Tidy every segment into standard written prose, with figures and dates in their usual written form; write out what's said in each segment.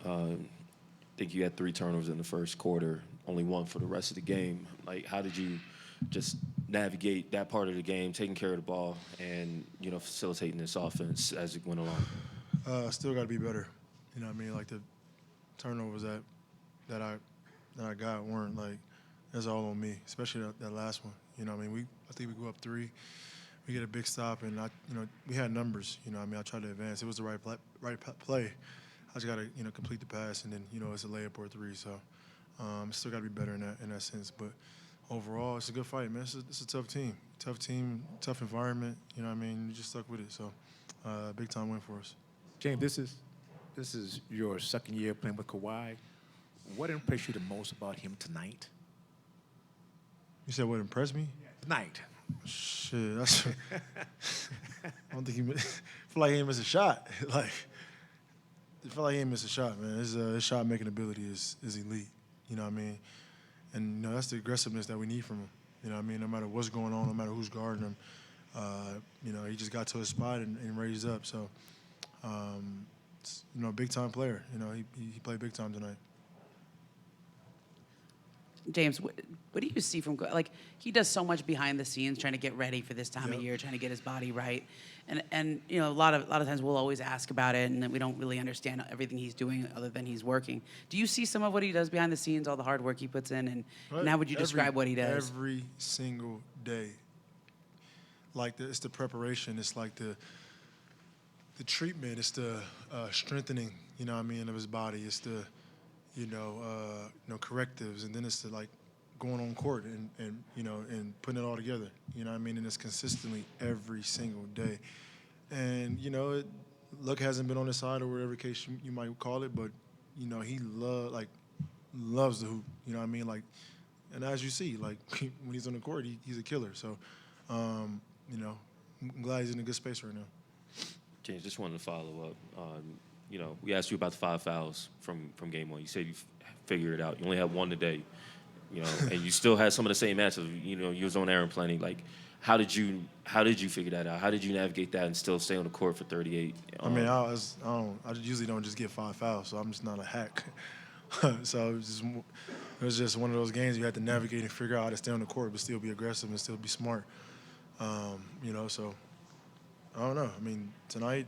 I think you had 3 turnovers in the first quarter, only one for the rest of the game. Like, how did you just navigate that part of the game, taking care of the ball, and facilitating this offense as it went along? Still got to be better. You know what I mean? Like the turnovers that I that I got weren't like that's all on me, especially that last one. You know what I mean? I think we go up 3. We get a big stop, and we had numbers. You know what I mean? I tried to advance. It was the right play. I just got to complete the pass, and then it's a layup or a 3. So still got to be better in that sense. But overall, it's a good fight, man. It's a tough team, tough environment. You know what I mean? You just stuck with it. So big time win for us. James, this is your second year playing with Kawhi. What impressed you the most about him tonight? You said what impressed me? Tonight. Shit, that's. I don't think I feel like he ain't missed a shot. Like, I feel like he ain't missed a shot, man. His shot making ability is elite. You know what I mean? And that's the aggressiveness that we need from him. You know what I mean? No matter what's going on, no matter who's guarding him, he just got to his spot and raised up. So, big time player. He played big time tonight. James, what do you see from, like, he does so much behind the scenes trying to get ready for this time of year, trying to get his body right. And a lot of times we'll always ask about it, and then we don't really understand everything he's doing other than he's working. Do you see some of what he does behind the scenes, all the hard work he puts in, and how would you describe what he does? Every single day. Like, it's the preparation. It's like the treatment. It's the strengthening, of his body. It's the correctives, and then it's the going on court and putting it all together. You know what I mean? And it's consistently every single day. And luck hasn't been on his side or whatever case you might call it, but he loves the hoop. You know what I mean? Like, and as you see, like when he's on the court, he's a killer. So, I'm glad he's in a good space right now. James, just wanted to follow up. We asked you about the 5 fouls from game 1. You said you figured it out. You only had 1 today, and you still had some of the same answers. You was on Aaron plenty. Like, how did you figure that out? How did you navigate that and still stay on the court for 38? I mean, I usually don't just get 5 fouls, so I'm just not a hack. So it was just one of those games you had to navigate and figure out how to stay on the court, but still be aggressive and still be smart. So I don't know. I mean, tonight,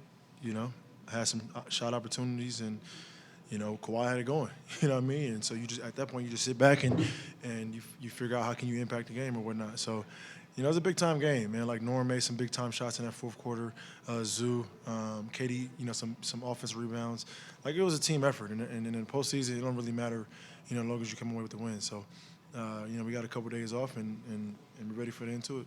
had some shot opportunities, and Kawhi had it going. You know what I mean? And so at that point you just sit back and you figure out how can you impact the game or whatnot. So it was a big time game, man. Like, Norm made some big time shots in that fourth quarter. Zoo, KD, some offensive rebounds. Like, it was a team effort, and in the postseason it don't really matter, as long as you come away with the win. So we got a couple days off and we're ready for the into it.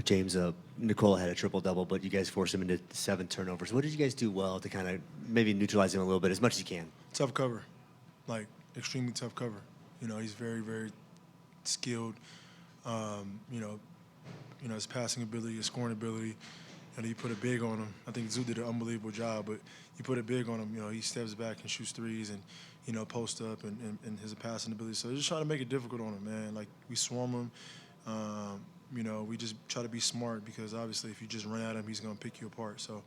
James, Nikola had a triple-double, but you guys forced him into 7 turnovers. What did you guys do well to kind of maybe neutralize him a little bit, as much as you can? Tough cover, like extremely tough cover. He's very, very skilled. His passing ability, his scoring ability, and you put a big on him. I think Zoo did an unbelievable job, but you put a big on him. He steps back and shoots threes and post up and his passing ability. So just trying to make it difficult on him, man. Like, we swarm him. We just try to be smart, because obviously if you just run at him, he's going to pick you apart. So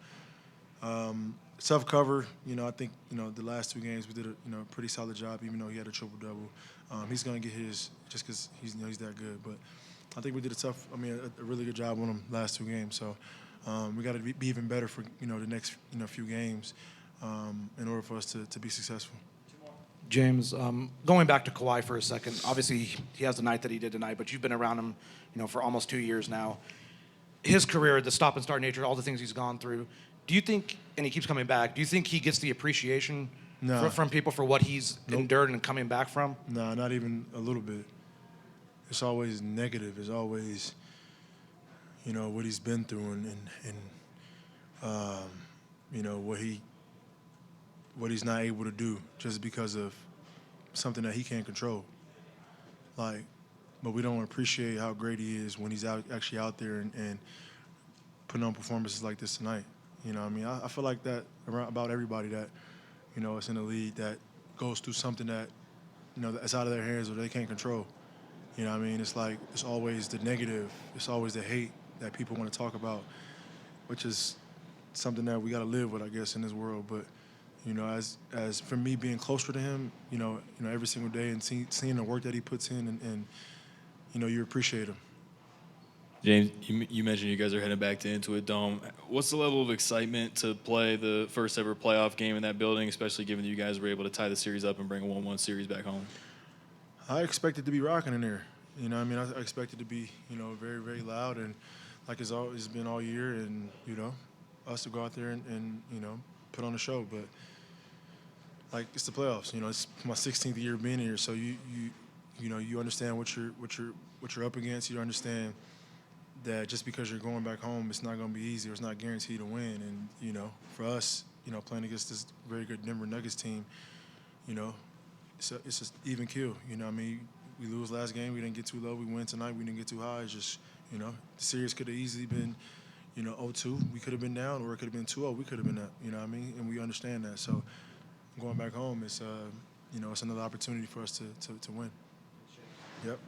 tough cover. I think the last 2 games we did a pretty solid job, even though he had a triple-double. He's going to get his just because he's that good. But I think we did a really good job on him last 2 games. So we got to be even better for the next few games in order for us to be successful. James, going back to Kawhi for a second, obviously he has the night that he did tonight, but you've been around him, for almost 2 years now. His career, the stop-and-start nature, all the things he's gone through, do you think, and he keeps coming back, do you think he gets the appreciation from people for what he's endured and coming back from? No, not even a little bit. It's always negative. It's always, what he's been through and what he's not able to do just because of something that he can't control. But we don't appreciate how great he is when he's actually out there and putting on performances like this tonight. I feel like that about everybody that, is in the league that goes through something that, that's out of their hands or they can't control. It's like, it's always the negative. It's always the hate that people want to talk about, which is something that we got to live with, I guess, in this world. But, You know, as for me being closer to him, every single day and seeing the work that he puts in, and you appreciate him. James, you mentioned you guys are heading back to Intuit Dome. What's the level of excitement to play the first ever playoff game in that building, especially given that you guys were able to tie the series up and bring a 1-1 series back home? I expect it to be rocking in there. I expect it to be, very, very loud, and like it's always been all year, and, us to go out there and put on a show. But, like, it's the playoffs. It's my 16th year being here, so you understand what you're up against. You understand that just because you're going back home, it's not going to be easy, or it's not guaranteed to win. And, for us, playing against this very good Denver Nuggets team, it's just even kill. We lose last game, we didn't get too low. We win tonight, we didn't get too high. It's just, the series could have easily been, 0-2. We could have been down, or it could have been 2-0. We could have been up, And we understand that. So going back home, it's another opportunity for us to win. Yep.